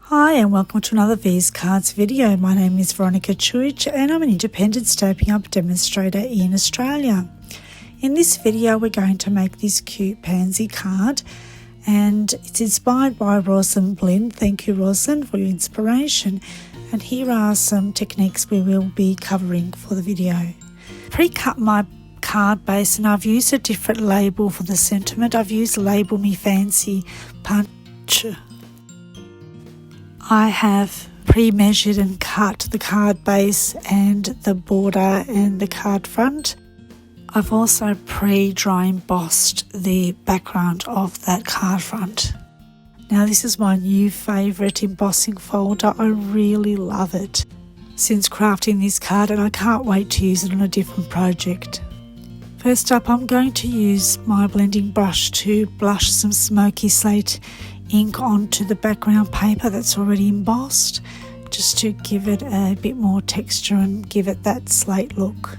Hi and welcome to another V's Cards video. My name is Veronika Čuić and I'm an Independent Stampin Up demonstrator in Australia. In this video we're going to make this cute pansy card and it's inspired by Roslyn Blinn. Thank you Roslyn for your inspiration, and here are some techniques we will be covering for the video. Pre-cut my card base and I've used a different label for the sentiment. I've used Label Me Fancy Punch. I have pre-measured and cut the card base and the border and the card front. I've also pre-dry embossed the background of that card front. Now this is my new favourite embossing folder. I really love it since crafting this card and I can't wait to use it on a different project. First up, I'm going to use my blending brush to blush some smoky slate ink onto the background paper that's already embossed, just to give it a bit more texture and give it that slate look.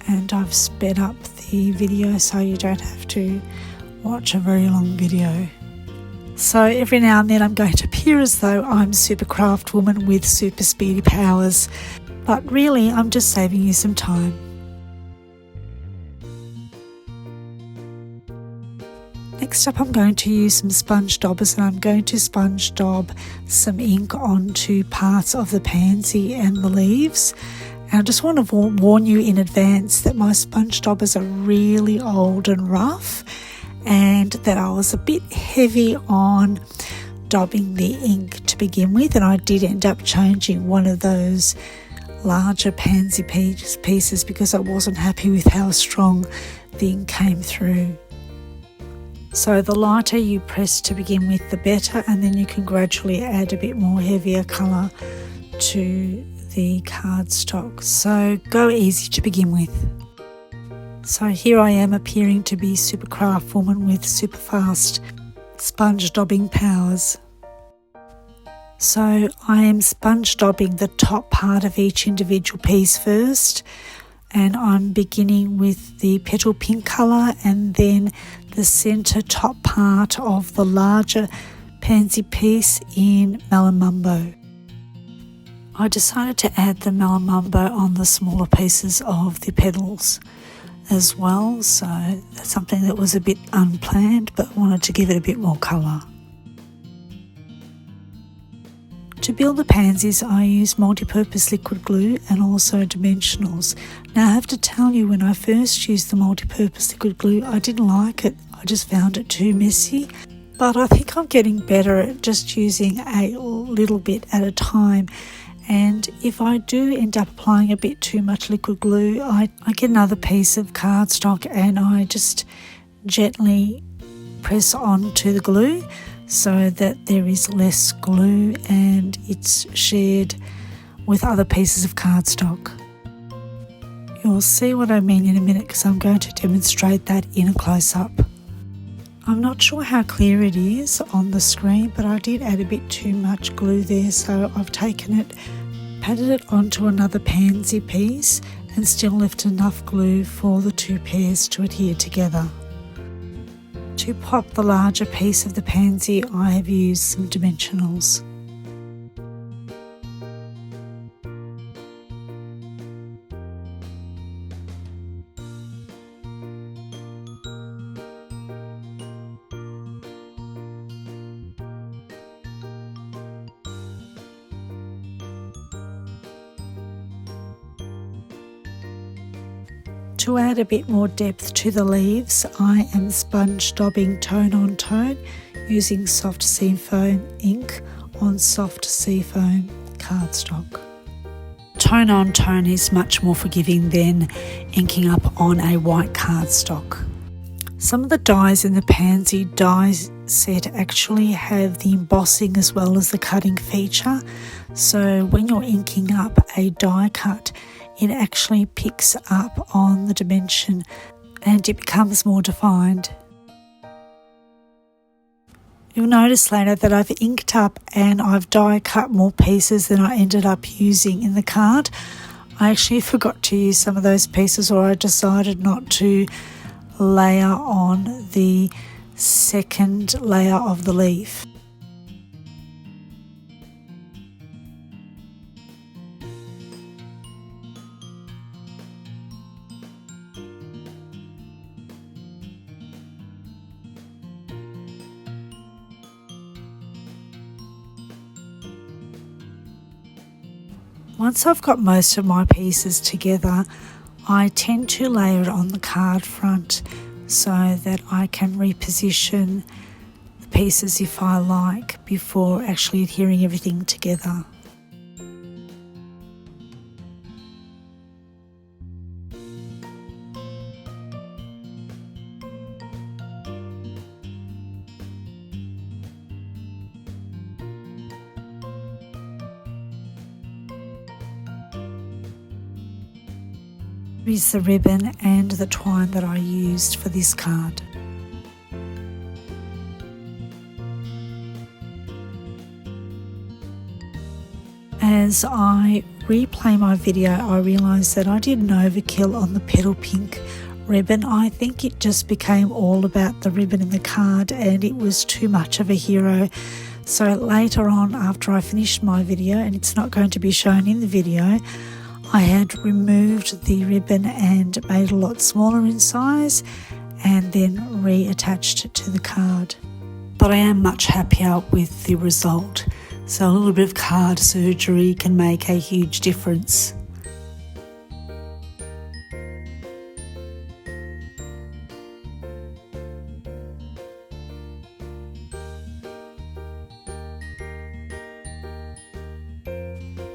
And I've sped up the video so you don't have to watch a very long video. So every now and then I'm going to appear as though I'm super craft woman with super speedy powers, but really I'm just saving you some time. Next up I'm going to use some sponge daubers and I'm going to sponge daub some ink onto parts of the pansy and the leaves. And I just want to warn you in advance that my sponge daubers are really old and rough and that I was a bit heavy on daubing the ink to begin with, and I did end up changing one of those larger pansy pieces because I wasn't happy with how strong the ink came through. So the lighter you press to begin with, the better, and then you can gradually add a bit more heavier colour to the cardstock. So go easy to begin with. So here I am appearing to be super craft woman with super fast sponge daubing powers. So I am sponge daubing the top part of each individual piece first, and I'm beginning with the petal pink colour and then the centre top part of the larger pansy piece in Melon Mumbo. I decided to add the Melon Mumbo on the smaller pieces of the petals as well, so that's something that was a bit unplanned but wanted to give it a bit more colour. To build the pansies I use multi-purpose liquid glue and also dimensionals. Now I have to tell you, when I first used the multi-purpose liquid glue I didn't like it, I just found it too messy, but I think I'm getting better at just using a little bit at a time, and if I do end up applying a bit too much liquid glue I get another piece of cardstock and I just gently press onto the glue so that there is less glue and it's shared with other pieces of cardstock. You'll see what I mean in a minute because I'm going to demonstrate that in a close-up. I'm not sure how clear it is on the screen, but I did add a bit too much glue there, so I've taken it, patted it onto another pansy piece and still left enough glue for the two pairs to adhere together. To pop the larger piece of the pansy I have used some dimensionals. To add a bit more depth to the leaves, I am sponge daubing tone on tone using soft seafoam ink on soft seafoam cardstock. Tone on tone is much more forgiving than inking up on a white cardstock. Some of the dies in the pansy die set actually have the embossing as well as the cutting feature, so when you're inking up a die cut it actually picks up on the dimension and it becomes more defined. You'll notice later that I've inked up and I've die cut more pieces than I ended up using in the card. I actually forgot to use some of those pieces, or I decided not to layer on the second layer of the leaf. Once I've got most of my pieces together, I tend to layer it on the card front so that I can reposition the pieces if I like before actually adhering everything together. Is the ribbon and the twine that I used for this card. As I replay my video, I realised that I did an overkill on the petal pink ribbon. I think it just became all about the ribbon in the card and it was too much of a hero. So later on, after I finished my video, and it's not going to be shown in the video, I had removed the ribbon and made it a lot smaller in size and then reattached it to the card. But I am much happier with the result. So a little bit of card surgery can make a huge difference.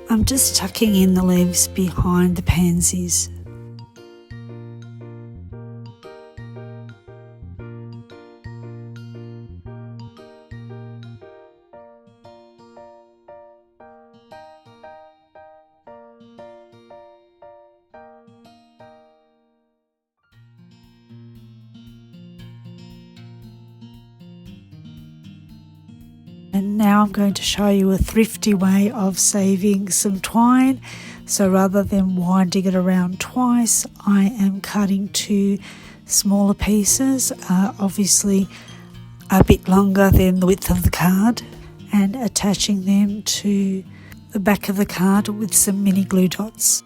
I'm just tucking in the leaves behind the pansies. And now I'm going to show you a thrifty way of saving some twine. So rather than winding it around twice, I am cutting two smaller pieces, obviously a bit longer than the width of the card, and attaching them to the back of the card with some mini glue dots.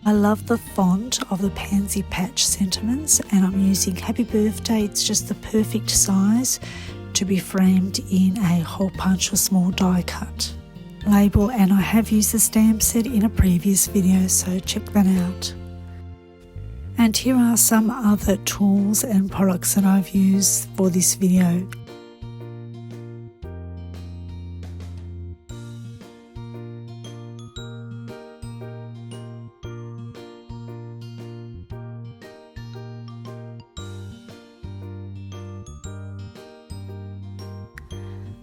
I love the font of the Pansy patch sentiments, and I'm using Happy Birthday. It's just the perfect size to be framed in a hole punch or small die cut label, and I have used the stamp set in a previous video, so check that out. And here are some other tools and products that I've used for this video.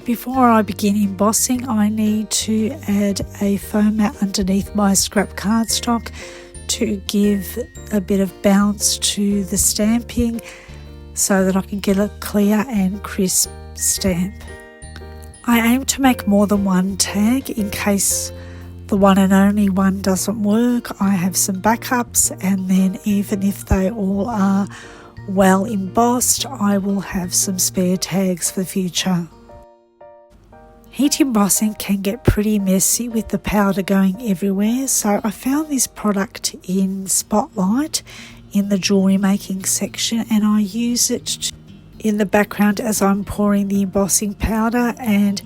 Before I begin embossing, I need to add a foam mat underneath my scrap cardstock to give a bit of bounce to the stamping so that I can get a clear and crisp stamp. I aim to make more than one tag in case the one and only one doesn't work. I have some backups, and then even if they all are well embossed, I will have some spare tags for the future. Heat embossing can get pretty messy with the powder going everywhere, so I found this product in Spotlight in the jewellery making section, and I use it in the background as I'm pouring the embossing powder, and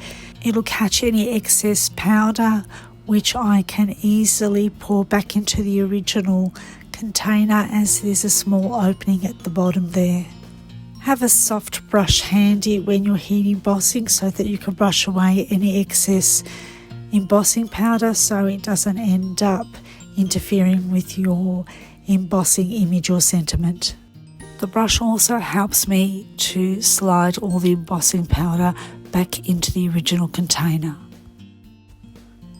it'll catch any excess powder which I can easily pour back into the original container as there's a small opening at the bottom there. Have a soft brush handy when you're heat embossing so that you can brush away any excess embossing powder so it doesn't end up interfering with your embossing image or sentiment. The brush also helps me to slide all the embossing powder back into the original container.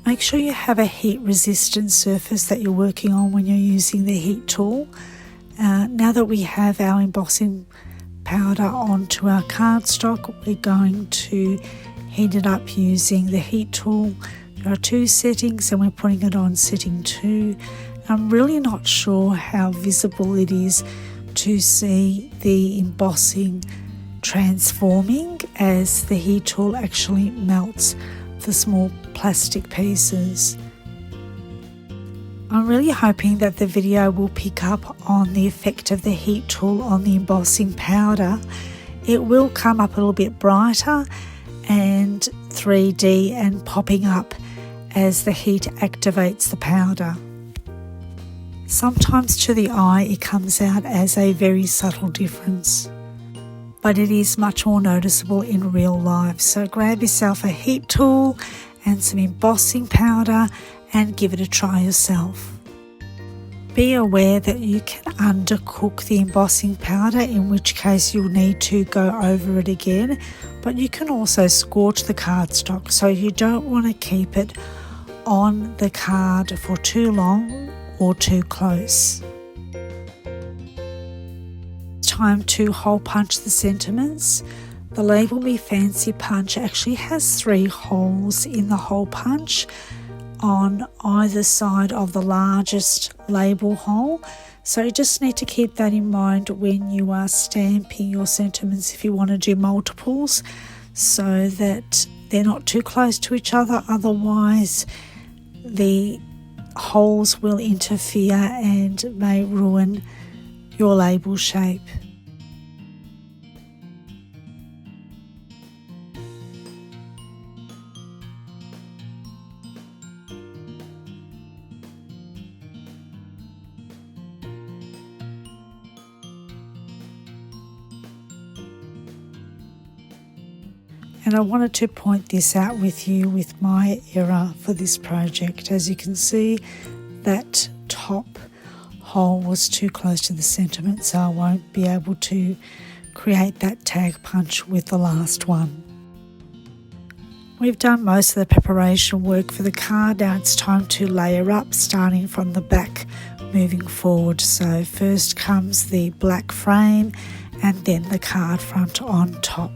Make sure you have a heat resistant surface that you're working on when you're using the heat tool. Now that we have our embossing powder onto our cardstock. We're going to heat it up using the heat tool. There are 2 settings and we're putting it on setting 2. I'm really not sure how visible it is to see the embossing transforming as the heat tool actually melts the small plastic pieces. I'm really hoping that the video will pick up on the effect of the heat tool on the embossing powder. It will come up a little bit brighter and 3D and popping up as the heat activates the powder. Sometimes to the eye it comes out as a very subtle difference, but it is much more noticeable in real life. So grab yourself a heat tool and some embossing powder and give it a try yourself. Be aware that you can undercook the embossing powder, in which case you'll need to go over it again, but you can also scorch the cardstock, so you don't want to keep it on the card for too long or too close. Time to hole punch the sentiments. The Label Me Fancy punch actually has 3 holes in the hole punch on either side of the largest label hole, so you just need to keep that in mind when you are stamping your sentiments if you want to do multiples, so that they're not too close to each other. Otherwise the holes will interfere and may ruin your label shape. And I wanted to point this out with you with my error for this project. As you can see, that top hole was too close to the sentiment, so I won't be able to create that tag punch with the last one. We've done most of the preparation work for the card. Now it's time to layer up, starting from the back moving forward. So first comes the black frame and then the card front on top.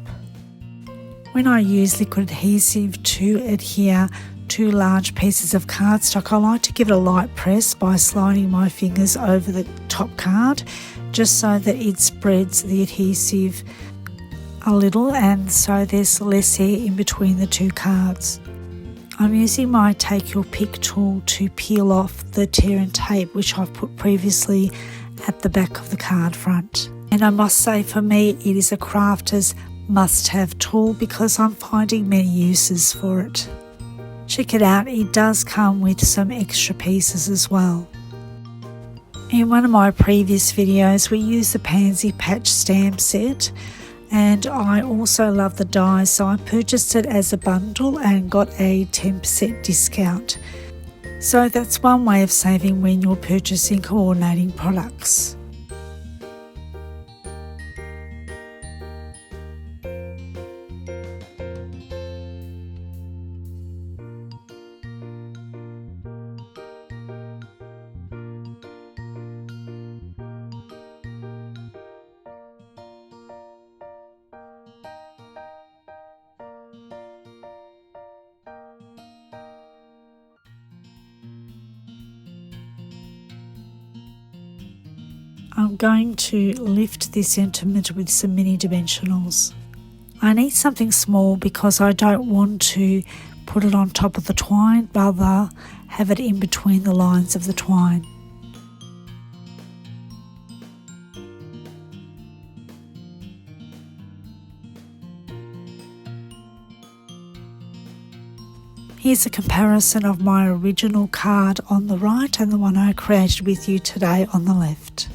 When I use liquid adhesive to adhere to large pieces of cardstock, I like to give it a light press by sliding my fingers over the top card, just so that it spreads the adhesive a little and so there's less air in between the 2 cards. I'm using my Take Your Pick tool to peel off the tear and tape which I've put previously at the back of the card front. And I must say, for me, it is a crafter's must-have tool because I'm finding many uses for it. Check it out, it does come with some extra pieces as well. In one of my previous videos we used the Pansy patch stamp set, and I also love the dies, so I purchased it as a bundle and got a 10% discount. So that's one way of saving when you're purchasing coordinating products. I'm going to lift this sentiment with some mini dimensionals. I need something small because I don't want to put it on top of the twine, rather have it in between the lines of the twine. Here's a comparison of my original card on the right and the one I created with you today on the left.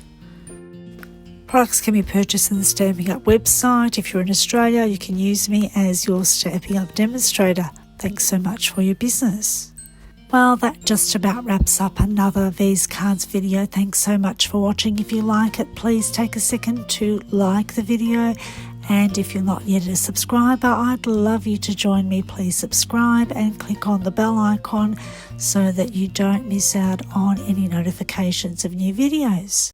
Products can be purchased in the Stampin' Up website. If you're in Australia, you can use me as your Stampin' Up demonstrator. Thanks so much for your business. Well, that just about wraps up another These Cards video. Thanks so much for watching. If you like it, please take a second to like the video. And if you're not yet a subscriber, I'd love you to join me. Please subscribe and click on the bell icon so that you don't miss out on any notifications of new videos.